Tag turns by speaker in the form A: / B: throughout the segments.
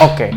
A: Oke,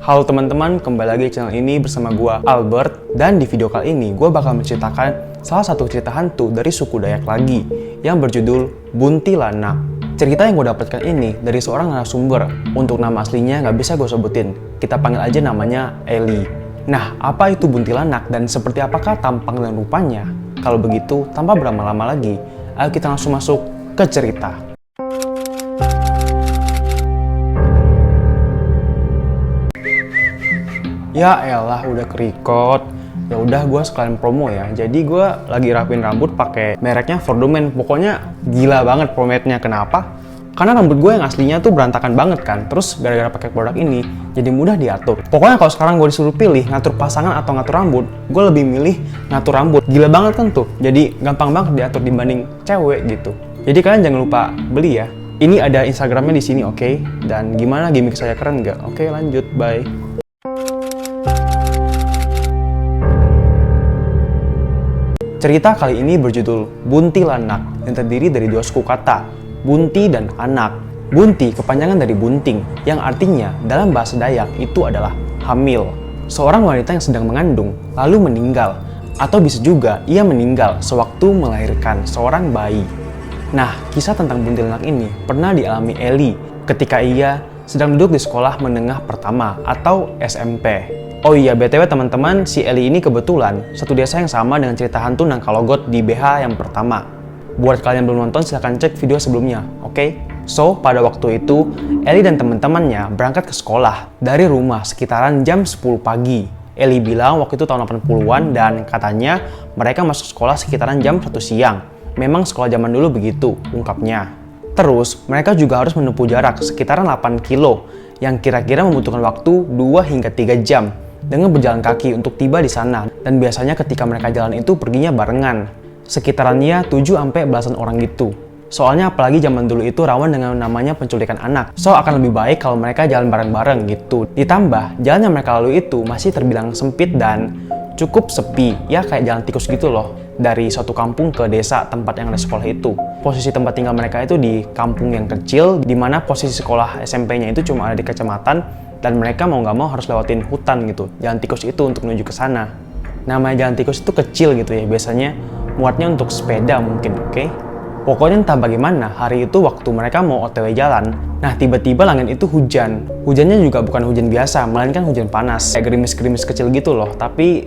A: halo teman-teman, kembali lagi di channel ini bersama gua Albert. Dan di video kali ini gua bakal menceritakan salah satu cerita hantu dari suku Dayak lagi yang berjudul Buntilanak. Cerita yang gue dapatkan ini dari seorang narasumber. Untuk nama aslinya nggak bisa gue sebutin, kita panggil aja namanya Eli. Nah, apa itu Buntilanak dan seperti apakah tampang dan rupanya? Kalau begitu, tanpa berlama-lama lagi, ayo kita langsung masuk ke cerita. Ya elah, udah kerikot. Ya udah, gue sekalian promo ya. Jadi gue lagi rapin rambut pakai mereknya For The Man. Pokoknya gila banget promotenya. Kenapa? Karena rambut gue yang aslinya tuh berantakan banget kan. Terus gara-gara pakai produk ini jadi mudah diatur. Pokoknya kalau sekarang gue disuruh pilih ngatur pasangan atau ngatur rambut, gue lebih milih ngatur rambut. Gila banget kan tuh. Jadi gampang banget diatur dibanding cewek gitu. Jadi kalian jangan lupa beli ya. Ini ada Instagramnya di sini, oke? Dan gimana, gimmick saya keren nggak? Oke, lanjut, bye. Cerita kali ini berjudul Buntilanak yang terdiri dari dua suku kata, bunti dan anak. Bunti kepanjangan dari bunting, yang artinya dalam bahasa Dayak itu adalah hamil. Seorang wanita yang sedang mengandung, lalu meninggal. Atau bisa juga ia meninggal sewaktu melahirkan seorang bayi. Nah, kisah tentang Buntilanak ini pernah dialami Eli ketika ia sedang duduk di sekolah menengah pertama atau SMP. Oh iya, BTW teman-teman, si Eli ini kebetulan satu desa yang sama dengan cerita hantu Nangkalogot di BH yang pertama. Buat kalian yang belum nonton, silahkan cek video sebelumnya, oke? So, pada waktu itu, Eli dan teman-temannya berangkat ke sekolah dari rumah sekitaran jam 10 pagi. Eli bilang waktu itu tahun 80-an dan katanya mereka masuk sekolah sekitaran jam 1 siang. Memang sekolah zaman dulu begitu, ungkapnya. Terus, mereka juga harus menempuh jarak sekitaran 8 kilo yang kira-kira membutuhkan waktu 2 hingga 3 jam. Dengan berjalan kaki untuk tiba di sana, dan biasanya ketika mereka jalan itu perginya barengan. Sekitarannya 7 sampai belasan orang gitu. Soalnya apalagi zaman dulu itu rawan dengan namanya penculikan anak. So akan lebih baik kalau mereka jalan bareng-bareng gitu. Ditambah, jalan yang mereka lalui itu masih terbilang sempit dan cukup sepi. Ya kayak jalan tikus gitu loh. Dari suatu kampung ke desa tempat yang ada sekolah itu. Posisi tempat tinggal mereka itu di kampung yang kecil, di mana posisi sekolah SMP-nya itu cuma ada di kecamatan. Dan mereka mau nggak mau harus lewatin hutan gitu, jalan tikus itu untuk menuju ke sana. Namanya jalan tikus itu kecil gitu ya, biasanya muatnya untuk sepeda mungkin, oke? Pokoknya entah bagaimana, hari itu waktu mereka mau OTW jalan, nah tiba-tiba langit itu hujan. Hujannya juga bukan hujan biasa, melainkan hujan panas. Kayak gerimis-gerimis kecil gitu loh, tapi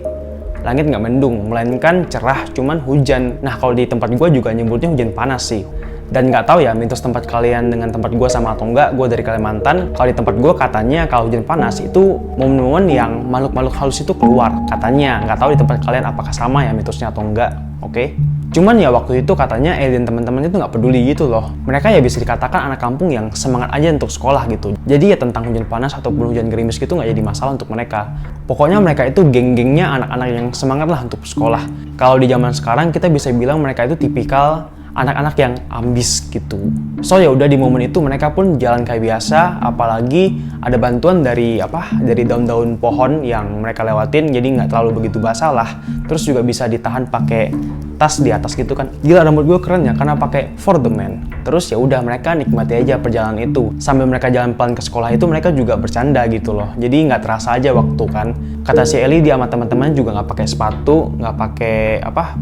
A: langit nggak mendung, melainkan cerah, cuman hujan. Nah kalau di tempat gue juga nyebutnya hujan panas sih. Dan nggak tahu ya mitos tempat kalian dengan tempat gue sama atau enggak. Gue dari Kalimantan. Kalau di tempat gue katanya kalau hujan panas itu momen-momen yang makhluk-makhluk halus itu keluar katanya. Nggak tahu di tempat kalian apakah sama ya mitosnya atau enggak. Oke? Cuman ya waktu itu katanya dan teman-temannya itu nggak peduli gitu loh. Mereka ya bisa dikatakan anak kampung yang semangat aja untuk sekolah gitu. Jadi ya tentang hujan panas ataupun hujan gerimis gitu nggak jadi masalah untuk mereka. Pokoknya mereka itu geng-gengnya anak-anak yang semangat lah untuk sekolah. Kalau di zaman sekarang kita bisa bilang mereka itu tipikal anak-anak yang ambis gitu. So ya udah di momen itu mereka pun jalan kayak biasa, apalagi ada bantuan dari daun-daun pohon yang mereka lewatin, jadi nggak terlalu begitu basah lah. Terus juga bisa ditahan pakai tas di atas gitu kan. Gila, rambut gue keren ya karena pakai For The Man. Terus ya udah mereka nikmati aja perjalanan itu. Sambil mereka jalan pelan ke sekolah itu mereka juga bercanda gitu loh. Jadi nggak terasa aja waktu kan. Kata si Eli dia sama teman-teman juga nggak pakai sepatu, nggak pakai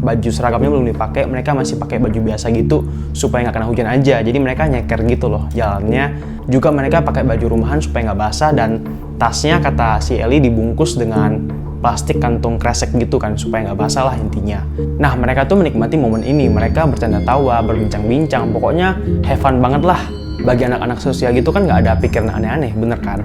A: baju seragamnya belum dipakai. Mereka masih pakai baju biasa gitu supaya nggak kena hujan aja. Jadi mereka nyeker gitu loh jalannya. Juga mereka pakai baju rumahan supaya nggak basah dan tasnya kata si Eli dibungkus dengan plastik kantung kresek gitu kan supaya nggak basah lah intinya. Nah mereka tuh menikmati momen ini, mereka bercanda tawa, berbincang-bincang, pokoknya have fun banget lah. Bagi anak-anak sosial gitu kan nggak ada pikiran aneh-aneh, bener kan?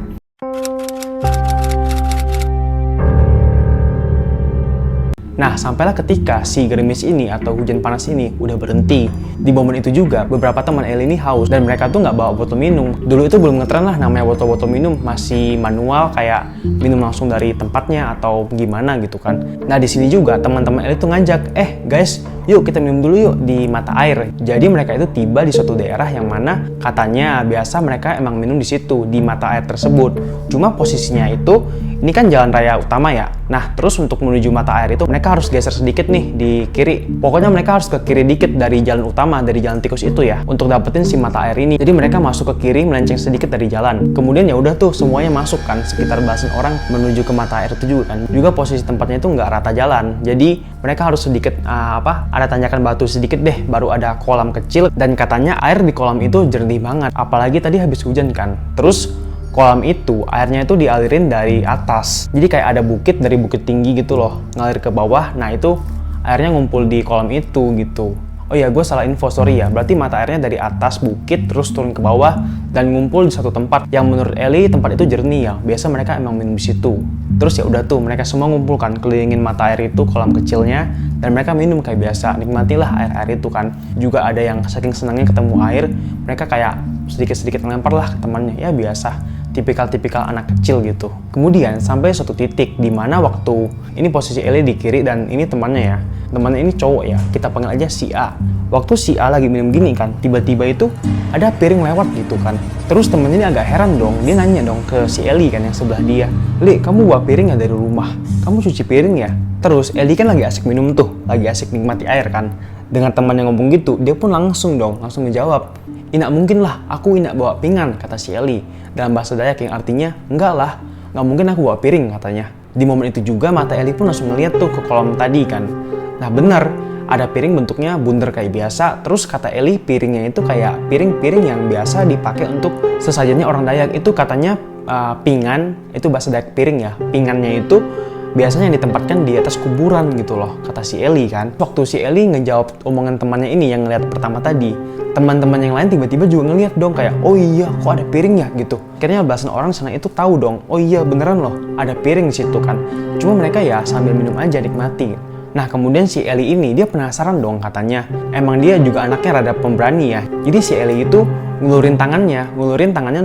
A: Nah, sampailah ketika si gerimis ini atau hujan panas ini udah berhenti. Di momen itu juga, beberapa teman Eli ini haus dan mereka tuh nggak bawa botol minum. Dulu itu belum ngetren lah namanya botol-botol minum, masih manual kayak minum langsung dari tempatnya atau gimana gitu kan. Nah, di sini juga teman-teman Eli tuh ngajak, guys, yuk kita minum dulu yuk di mata air. Jadi mereka itu tiba di suatu daerah yang mana katanya biasa mereka emang minum di situ, di mata air tersebut. Cuma posisinya itu, ini kan jalan raya utama ya. Nah, terus untuk menuju mata air itu mereka harus geser sedikit nih di kiri. Pokoknya mereka harus ke kiri dikit dari jalan utama, dari jalan tikus itu ya, untuk dapetin si mata air ini. Jadi mereka masuk ke kiri, melenceng sedikit dari jalan. Kemudian ya udah tuh semuanya masuk kan, sekitar belasan orang menuju ke mata air itu juga kan. Juga posisi tempatnya itu nggak rata jalan. Jadi mereka harus sedikit ada tanjakan batu sedikit deh, baru ada kolam kecil. Dan katanya air di kolam itu jernih banget. Apalagi tadi habis hujan kan. Terus kolam itu airnya itu dialirin dari atas. Jadi kayak ada bukit, dari bukit tinggi gitu loh, ngalir ke bawah. Nah itu airnya ngumpul di kolam itu gitu. Oh iya, gue salah info, sorry ya. Berarti mata airnya dari atas bukit terus turun ke bawah dan ngumpul di satu tempat yang menurut Eli tempat itu jernih ya. Biasa mereka emang minum di situ. Terus ya udah tuh mereka semua ngumpulkan kelilingin mata air itu, kolam kecilnya, dan mereka minum kayak biasa. Nikmatilah air-air itu kan. Juga ada yang saking senangnya ketemu air, mereka kayak sedikit-sedikit ngelempar lah ke temannya. Ya biasa, tipikal-tipikal anak kecil gitu. Kemudian sampai suatu titik di mana waktu ini posisi Eli di kiri dan ini temannya ya. Temannya ini cowok ya, kita panggil aja si A. Waktu si A lagi minum gini kan, tiba-tiba itu ada piring lewat gitu kan. Terus temennya ini agak heran dong, dia nanya dong ke si Eli kan yang sebelah dia. Li, kamu bawa piring ya dari rumah? Kamu cuci piring ya? Terus Eli kan lagi asik minum tuh, lagi asik nikmati air kan. Dengan teman yang ngomong gitu, dia pun langsung ngejawab. Inak mungkin lah, aku inak bawa pinggan, kata si Eli. Dalam bahasa Dayak yang artinya, enggak lah, nggak mungkin aku bawa piring katanya. Di momen itu juga mata Eli pun langsung ngeliat tuh ke kolam tadi kan. Nah bener, ada piring bentuknya bundar kayak biasa. Terus kata Eli piringnya itu kayak piring-piring yang biasa dipakai untuk sesajennya orang Dayak. Itu katanya pingan, itu bahasa Dayak piring ya. Pingannya itu biasanya ditempatkan di atas kuburan gitu loh, kata si Eli kan. Waktu si Eli ngejawab omongan temannya ini yang ngeliat pertama tadi, teman-teman yang lain tiba-tiba juga ngeliat dong kayak, oh iya kok ada piring ya gitu. Akhirnya belasan orang sana itu tahu dong, oh iya beneran loh ada piring di situ kan. Cuma mereka ya sambil minum aja nikmati. Nah kemudian si Eli ini dia penasaran dong katanya. Emang dia juga anaknya rada pemberani ya. Jadi si Eli itu ngulurin tangannya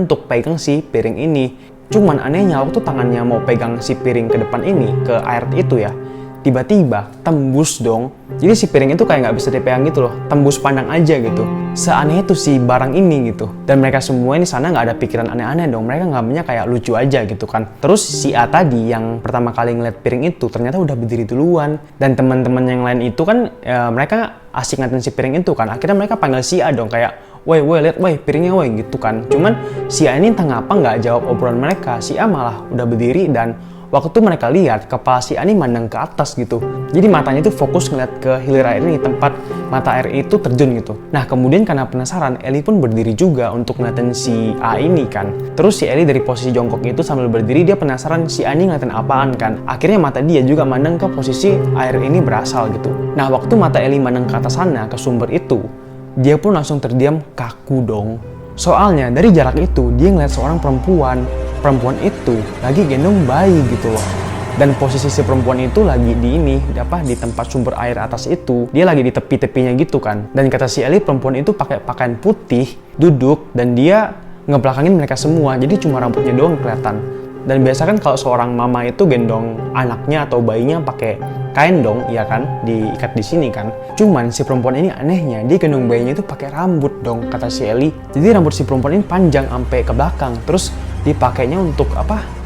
A: untuk pegang si piring ini. Cuman anehnya waktu tangannya mau pegang si piring ke depan ini, ke air itu ya, tiba-tiba tembus dong. Jadi si piring itu kayak nggak bisa dipegang gitu loh, tembus pandang aja gitu. Seaneh itu si barang ini gitu. Dan mereka semua ini sana nggak ada pikiran aneh-aneh dong, mereka nganggapnya kayak lucu aja gitu kan. Terus si A tadi yang pertama kali ngeliat piring itu ternyata udah berdiri duluan. Dan teman-teman yang lain itu kan mereka asik ngeliatin si piring itu kan. Akhirnya mereka panggil si A dong kayak, woi lihat woi piringnya woi gitu kan. Cuman si A ini entah ngapa nggak jawab obrolan mereka. Si A malah udah berdiri dan waktu mereka lihat kepala si A ini mandang ke atas gitu. Jadi matanya itu fokus ngeliat ke hilir air ini, tempat mata air itu terjun gitu. Nah kemudian karena penasaran, Eli pun berdiri juga untuk ngeliatin si A ini kan. Terus si Eli dari posisi jongkok itu sambil berdiri, dia penasaran si A ini ngeliatin apaan kan. Akhirnya mata dia juga mandang ke posisi air ini berasal gitu. Nah waktu mata Eli mandang ke atas sana, ke sumber itu, dia pun langsung terdiam kaku dong. Soalnya dari jarak itu dia ngeliat seorang perempuan itu lagi gendong bayi gitu loh. Dan posisi si perempuan itu lagi di tempat sumber air atas itu, dia lagi di tepi-tepinya gitu kan. Dan kata si Eli perempuan itu pakai pakaian putih, duduk dan dia ngebelakangin mereka semua. Jadi cuma rambutnya doang kelihatan. Dan biasa kan kalau seorang mama itu gendong anaknya atau bayinya pakai kain dong, ya kan, diikat di sini kan. Cuman si perempuan ini anehnya, dia gendong bayinya itu pakai rambut dong, kata si Eli. Jadi rambut si perempuan ini panjang sampai ke belakang, terus dipakainya untuk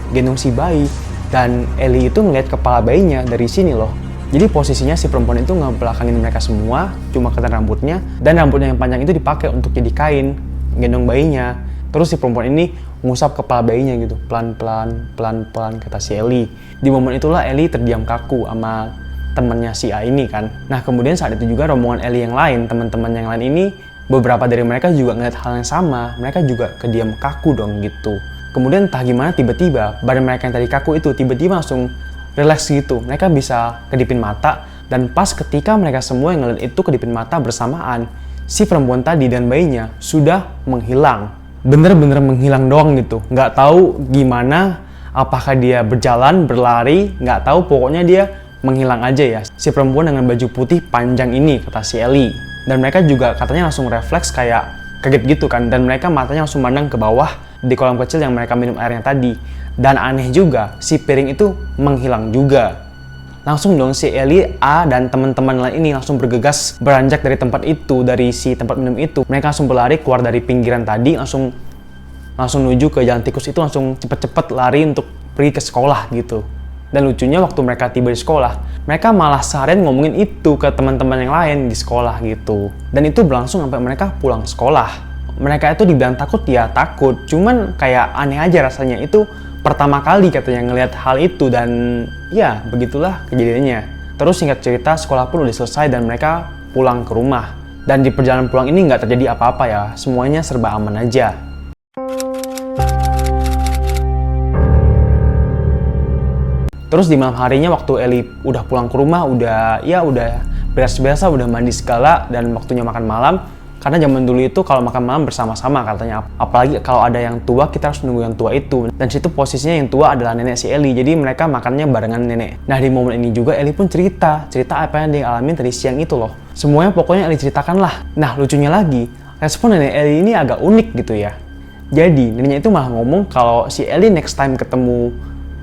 A: gendong si bayi. Dan Eli itu ngeliat kepala bayinya dari sini loh. Jadi posisinya si perempuan itu ngebelakangin mereka semua, cuma kelihatan rambutnya, dan rambutnya yang panjang itu dipakai untuk jadi kain, gendong bayinya. Terus si perempuan ini ngusap kepala bayinya gitu, pelan-pelan kata si Eli. Di momen itulah Eli terdiam kaku sama temannya si A ini kan. Nah kemudian saat itu juga rombongan Eli yang lain, teman-teman yang lain ini, beberapa dari mereka juga ngeliat hal yang sama. Mereka juga kediam kaku dong gitu. Kemudian entah gimana tiba-tiba badan mereka yang tadi kaku itu tiba-tiba langsung relax gitu. Mereka bisa kedipin mata, dan pas ketika mereka semua yang ngeliat itu kedipin mata bersamaan, si perempuan tadi dan bayinya sudah menghilang. Bener-bener menghilang doang gitu. Nggak tahu gimana, apakah dia berjalan, berlari, nggak tahu, pokoknya dia menghilang aja ya. Si perempuan dengan baju putih panjang ini, kata si Eli. Dan mereka juga katanya langsung refleks kayak kaget gitu kan. Dan mereka matanya langsung mandang ke bawah di kolam kecil yang mereka minum airnya tadi. Dan aneh juga, si piring itu menghilang juga. Langsung dong si Ellie, A, dan teman-teman lain ini langsung bergegas beranjak dari tempat itu, dari si tempat minum itu. Mereka langsung berlari keluar dari pinggiran tadi, langsung menuju ke jalan tikus itu, langsung cepet-cepet lari untuk pergi ke sekolah gitu. Dan lucunya waktu mereka tiba di sekolah, mereka malah seharian ngomongin itu ke teman-teman yang lain di sekolah gitu. Dan itu berlangsung sampai mereka pulang sekolah. Mereka itu dibilang takut ya takut, cuman kayak aneh aja rasanya. Itu pertama kali katanya ngelihat hal itu dan ya begitulah kejadiannya. Terus singkat cerita sekolah pun udah selesai dan mereka pulang ke rumah. Dan di perjalanan pulang ini nggak terjadi apa-apa ya, semuanya serba aman aja. Terus di malam harinya waktu Ellie udah pulang ke rumah, udah beres-beres, udah mandi segala dan waktunya makan malam. Karena zaman dulu itu kalau makan malam bersama-sama katanya. Apalagi kalau ada yang tua, kita harus nunggu yang tua itu. Dan situ posisinya yang tua adalah nenek si Ellie, jadi mereka makannya barengan nenek. Nah di momen ini juga Ellie pun cerita apa yang dia alamin tadi siang itu loh. Semuanya pokoknya Ellie ceritakan lah. Nah lucunya lagi, respon nenek Ellie ini agak unik gitu ya. Jadi neneknya itu malah ngomong kalau si Ellie next time ketemu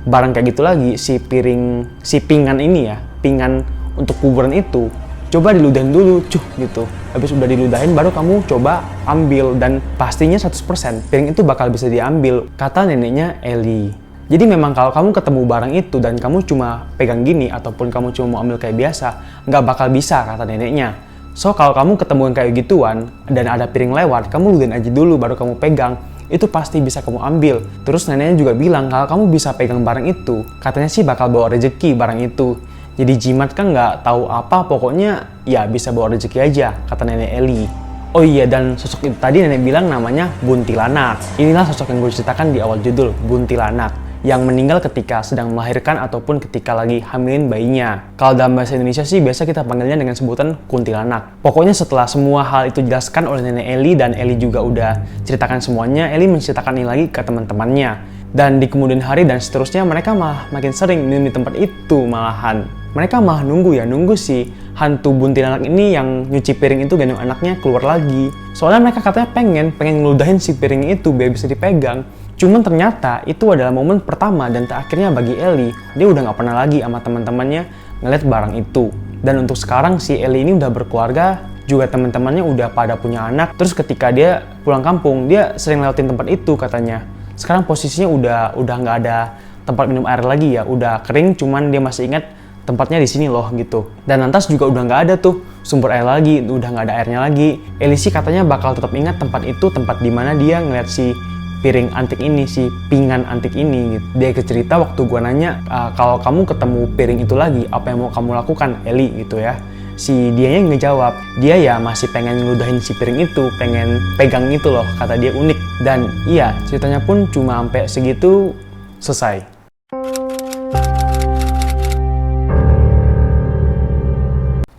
A: barang kayak gitu lagi, si pinggan ini ya, pinggan untuk kuburan itu, coba diludahin dulu, gitu. Habis udah diludahin baru kamu coba ambil dan pastinya 100% piring itu bakal bisa diambil, kata neneknya Ellie. Jadi memang kalau kamu ketemu barang itu dan kamu cuma pegang gini ataupun kamu cuma mau ambil kayak biasa, nggak bakal bisa, kata neneknya. So kalau kamu ketemu yang kayak gituan dan ada piring lewat, kamu ludahin aja dulu baru kamu pegang. Itu pasti bisa kamu ambil. Terus neneknya juga bilang kalau kamu bisa pegang barang itu, katanya sih bakal bawa rezeki barang itu. Jadi jimat kan nggak tahu apa, pokoknya ya bisa bawa rezeki aja, kata nenek Ellie. Oh iya, dan sosok itu tadi nenek bilang namanya Buntilanak. Inilah sosok yang gue ceritakan di awal judul, Buntilanak, yang meninggal ketika sedang melahirkan ataupun ketika lagi hamilin bayinya. Kalau dalam bahasa Indonesia sih biasa kita panggilnya dengan sebutan kuntilanak. Pokoknya setelah semua hal itu dijelaskan oleh nenek Ellie dan Ellie juga udah ceritakan semuanya, Ellie menceritakan ini lagi ke teman-temannya. Dan di kemudian hari dan seterusnya mereka malah makin sering minum di tempat itu malahan. Mereka malah nunggu si hantu buntilanak ini yang nyuci piring itu gendong anaknya keluar lagi. Soalnya mereka katanya pengen ngeludahin si piring itu biar bisa dipegang. Cuman ternyata itu adalah momen pertama dan terakhirnya bagi Ellie. Dia udah gak pernah lagi sama teman-temannya ngeliat barang itu. Dan untuk sekarang si Ellie ini udah berkeluarga, juga teman-temannya udah pada punya anak. Terus ketika dia pulang kampung, dia sering lewatin tempat itu katanya. Sekarang posisinya udah nggak ada tempat minum air lagi ya, udah kering. Cuman dia masih ingat tempatnya di sini loh gitu. Dan lantas juga udah nggak ada tuh sumber air lagi, udah nggak ada airnya lagi. Ellie sih katanya bakal tetap ingat tempat itu, tempat dimana dia ngeliat si piring antik ini, si pinggan antik ini gitu. Dia cerita waktu gua nanya, kalau kamu ketemu piring itu lagi, apa yang mau kamu lakukan, Ellie gitu ya. Si dianya ngejawab, dia ya masih pengen ngeludahin si piring itu, pengen pegang itu loh, kata dia unik. Dan iya, ceritanya pun cuma sampai segitu selesai.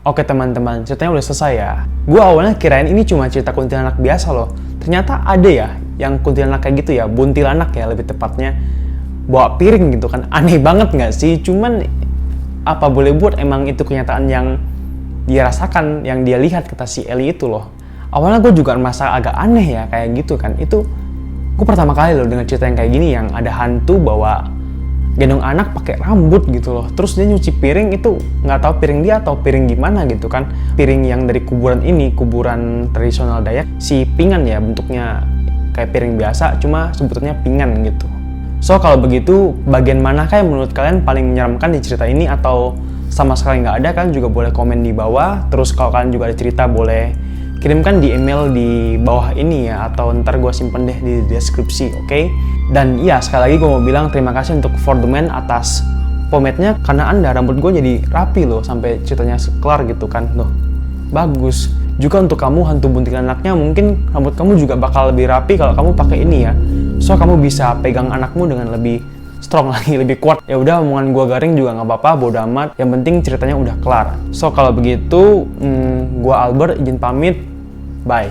A: Oke teman-teman, ceritanya udah selesai ya. Gue awalnya kirain ini cuma cerita kuntilanak biasa loh. Ternyata ada ya yang kuntilanak kayak gitu ya, buntilanak ya lebih tepatnya. Bawa piring gitu kan, aneh banget nggak sih? Cuman apa boleh buat, emang itu kenyataan yang dia rasakan, yang dia lihat, kata si Ellie itu loh. Awalnya gue juga merasa agak aneh ya kayak gitu kan. Itu gue pertama kali loh dengar cerita yang kayak gini, yang ada hantu bawa gendong anak pakai rambut gitu loh. Terus dia nyuci piring itu nggak tahu piring dia atau piring gimana gitu kan. Piring yang dari kuburan ini, kuburan tradisional Dayak, si pinggan ya, bentuknya kayak piring biasa, cuma sebutannya pinggan gitu. So kalau begitu, bagian manakah yang menurut kalian paling menyeramkan di cerita ini, atau sama sekali nggak ada? Kalian juga boleh komen di bawah. Terus kalau kalian juga ada cerita boleh kirimkan di email di bawah ini ya, atau ntar gue simpen deh di deskripsi, oke? Dan iya, sekali lagi gue mau bilang terima kasih untuk For The Man atas pomade-nya, karena anda rambut gue jadi rapi loh sampai ceritanya kelar gitu kan, loh bagus. Juga untuk kamu hantu buntilanaknya, mungkin rambut kamu juga bakal lebih rapi kalau kamu pakai ini ya. So kamu bisa pegang anakmu dengan lebih strong lagi, lebih kuat. Ya udah, omongan gue garing juga nggak apa-apa, bodo amat. Yang penting ceritanya udah kelar. So kalau begitu, gue Albert izin pamit. Bye.